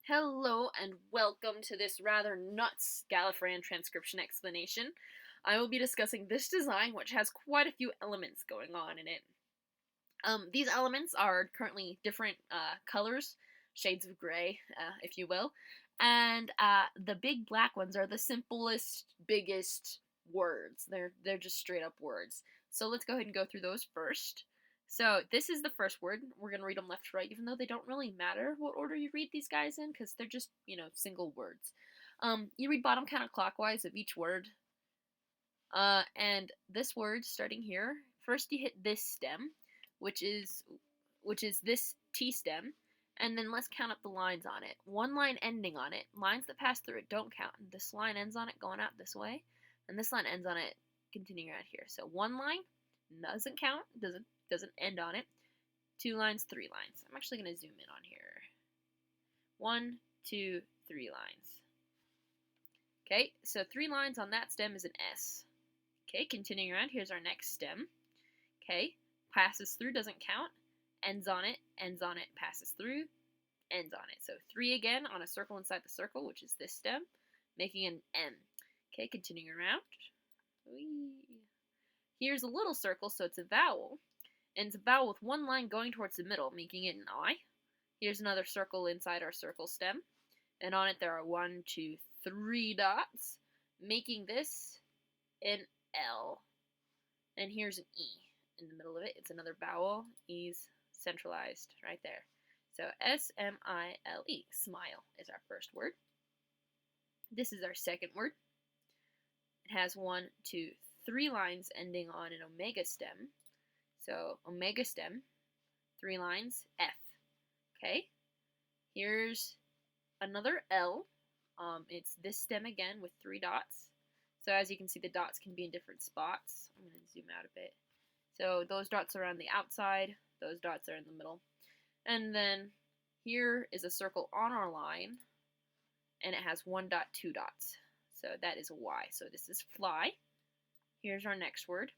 Hello and welcome to this rather nuts Gallifreyan transcription explanation. I will be discussing this design, which has quite a few elements going on in it. These elements are currently different colors, shades of gray, if you will, and the big black ones are the simplest, biggest words. They're just straight up words. So let's go ahead and go through those first. So this is the first word. We're gonna read them left to right, even though they don't really matter what order you read these guys in, because they're just single words. You read bottom counterclockwise of each word. And this word starting here, first you hit this stem, which is this T stem, and then let's count up the lines on it. One line ending on it. Lines that pass through it don't count. This line ends on it going out this way, and this line ends on it continuing out here. So one line doesn't count, doesn't end on it. Two lines, three lines. I'm actually going to zoom in on here. 1, 2, 3 lines. Okay, so 3 lines on that stem is an S. Okay, continuing around, here's our next stem. Okay, passes through, doesn't count. Ends on it, passes through, ends on it. So 3 again on a circle inside the circle, which is this stem, making an M. Okay, continuing around. Whee. Here's a little circle, so it's a vowel. And it's a vowel with one line going towards the middle, making it an I. Here's another circle inside our circle stem. And on it there are 1, 2, 3 dots, making this an L. And here's an E in the middle of it. It's another vowel. E's centralized right there. So S-M-I-L-E, smile, is our first word. This is our second word. It has 1, 2, 3 lines ending on an omega stem. So omega stem, 3 lines, F. Okay, here's another L. It's this stem again with 3 dots. So as you can see, the dots can be in different spots. I'm going to zoom out a bit. So those dots are on the outside, those dots are in the middle. And then here is a circle on our line, and it has 1 dot, 2 dots. So that is a Y. So this is fly. Here's our next word.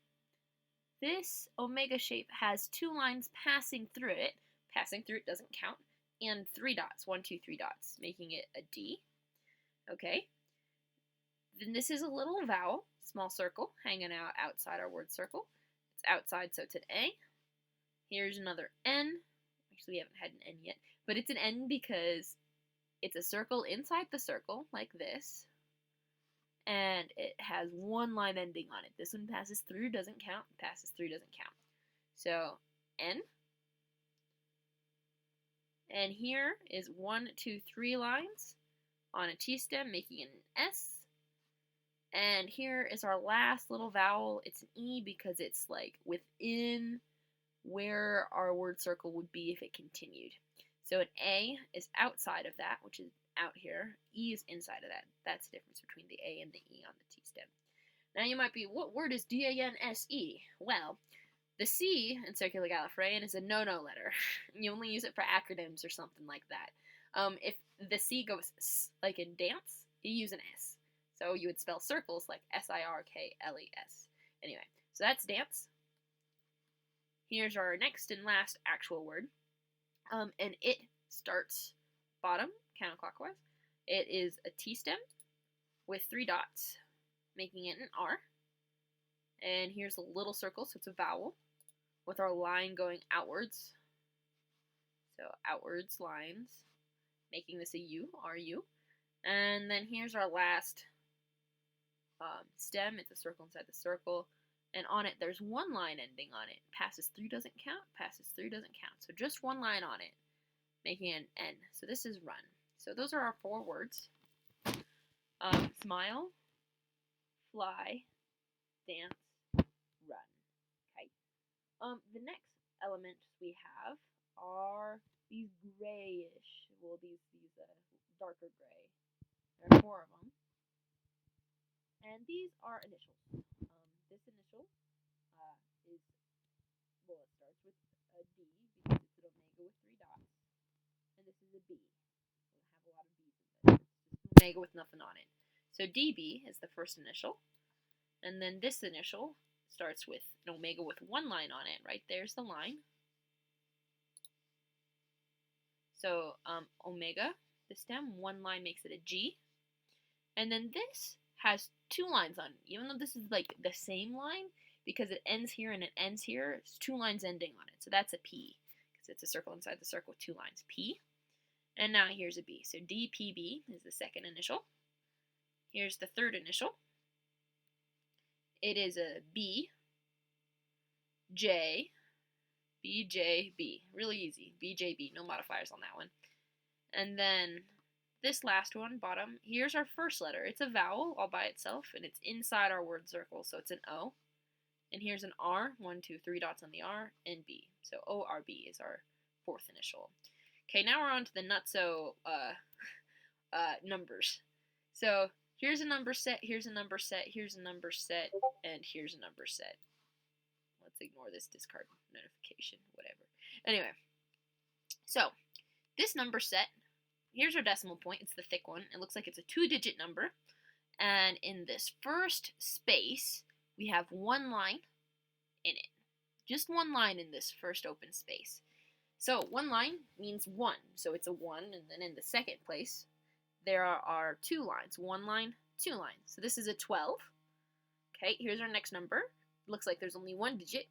This omega shape has 2 lines passing through it. Passing through it doesn't count. And 3 dots. 1, 2, 3 dots, making it a D. Okay. Then this is a little vowel, small circle, hanging out outside our word circle. It's outside, so it's an A. Here's another N. Actually, we haven't had an N yet. But it's an N because it's a circle inside the circle, like this. And it has 1 line ending on it. This one passes through, doesn't count. Passes through, doesn't count. So, N. And here is 1, 2, 3 lines on a T stem, making it an S. And here is our last little vowel. It's an E because it's like within where our word circle would be if it continued. So an A is outside of that, which is out here. E is inside of that. That's the difference between the A and the E on the T stem. Now you might be, what word is D-A-N-S-E? Well, the C in Circular Gallifreyan is a no-no letter. You only use it for acronyms or something like that. If the C goes S, like in dance, you use an S. So you would spell circles like S-I-R-K-L-E-S. Anyway, so that's dance. Here's our next and last actual word. And it starts bottom, counterclockwise. It is a T stem with 3 dots, making it an R. And here's a little circle, so it's a vowel, with our line going outwards. So outwards lines, making this a U, R-U. And then here's our last stem. It's a circle inside the circle. And on it, there's 1 line ending on it. Passes through, doesn't count. Passes through, doesn't count. So just 1 line on it, making an N. So this is run. So those are our 4 words. Smile, fly, dance, run. Okay. The next elements we have are these grayish, well, these darker gray. There are 4 of them. And these are initials. This initial is, well, it starts with a D because it's an omega with 3 dots. And this is a B. We'll have a lot of B's in this. It's just an omega with nothing on it. So DB is the first initial. And then this initial starts with an omega with 1 line on it. Right there's the line. So omega the stem. One line makes it a G. And then this has 2 lines on it. Even though this is like the same line, because it ends here and it ends here, it's 2 lines ending on it. So that's a P, because it's a circle inside the circle with 2 lines. P. And now here's a B. So DPB is the second initial. Here's the third initial. It is a B, J, BJB. Really easy. BJB. No modifiers on that one. And then this last one, bottom, here's our first letter. It's a vowel all by itself, and it's inside our word circle, so it's an O. And here's an R, 1, 2, 3 dots on the R, and B. So ORB is our fourth initial. Okay, now we're on to the nutso numbers. So here's a number set, here's a number set, here's a number set, and here's a number set. Let's ignore this discard notification, whatever. Anyway, so this number set, here's our decimal point. It's the thick one. It looks like it's a 2-digit number. And in this first space, we have 1 line in it. Just 1 line in this first open space. So 1 line means 1. So it's a 1. And then in the second place, there are 2 lines. 1 line, 2 lines. So this is a 12. Okay, here's our next number. Looks like there's only 1 digit.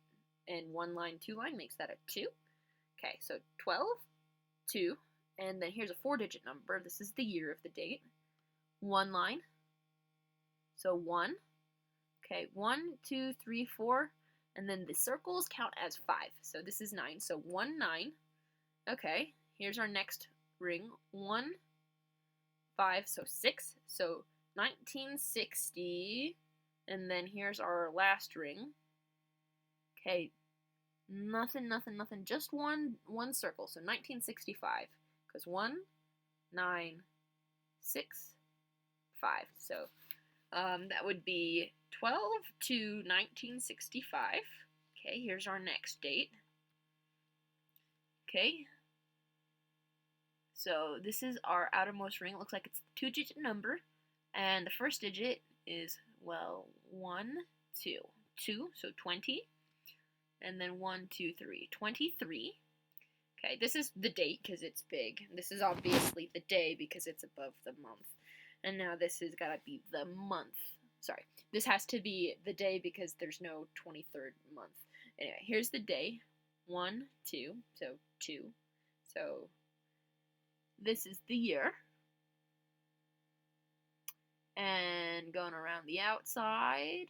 And 1 line, 2 line makes that a 2. Okay, so 12, 2. And then here's a 4-digit number. This is the year of the date. 1 line. So 1. Okay, 1, 2, 3, 4. And then the circles count as 5. So this is 9. So 1, 9. Okay, here's our next ring. 1, 5, so 6. So 1960. And then here's our last ring. Okay, nothing. Just one circle. So 1965. Because 1, 9, 6, 5. So that would be 12 to 1965. Okay, here's our next date. Okay. So this is our outermost ring. It looks like it's a 2-digit number. And the first digit is, well, 1, 2. 2, so 20. And then 1, 2, 3. 23. Okay, this is the date because it's big. This is obviously the day because it's above the month. And now this has got to be the month. Sorry, this has to be the day because there's no 23rd month. Anyway, here's the day. 1, 2, so 2. So this is the year. And going around the outside,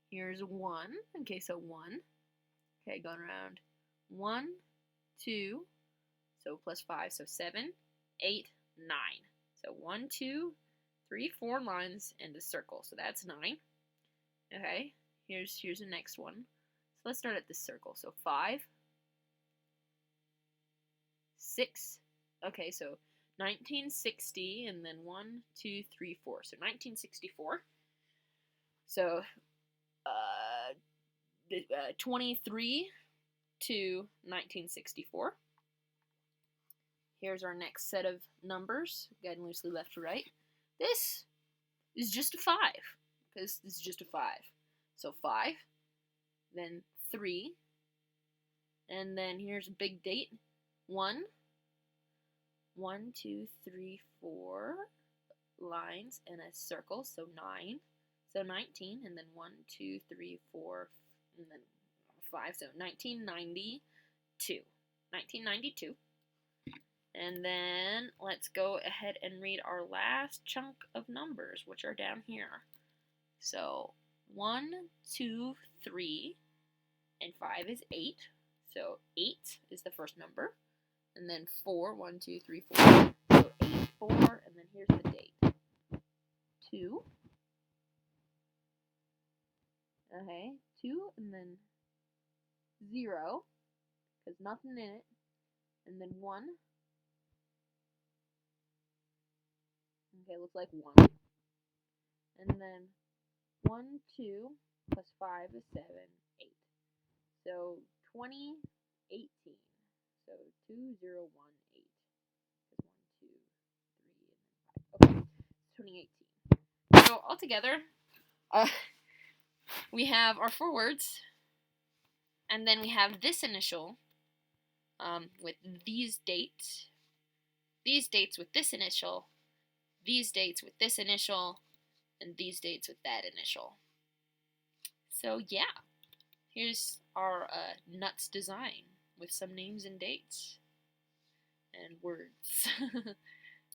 here's 1. Okay, so 1. Okay, going around 1, 2, so plus 5, so 7, 8, 9. So 1, 2, 3, 4 lines and a circle. So that's 9. Okay, here's the next one. So let's start at this circle. So 5, 6. Okay, so 1960 and then 1, 2, 3, 4. So 1964. So 23 to 1964. Here's our next set of numbers, guiding loosely left to right. This is just a 5, because this is just a 5. So 5, then 3, and then here's a big date. 1, 1, 2, 3, 4 lines and a circle, so 9. So 19, and then 1, 2, 3, 4, and then 5, so 1992. 1992. And then let's go ahead and read our last chunk of numbers, which are down here. So 1, 2, 3, and 5 is 8. So 8 is the first number. And then 4, 1, 2, 3, 4. So 8, 4, and then here's the date. 2. Okay, 2, and then 0, because nothing in it. And then 1. Okay, looks like 1. And then 1, 2, plus 5 is 7, 8. So 2018. So 2018. 1, 2, 3, and then 5. Okay, 2018. So altogether, we have our 4 words, and then we have this initial with these dates, these dates with this initial, these dates with this initial, and these dates with that initial. So yeah, here's our nuts design with some names and dates and words.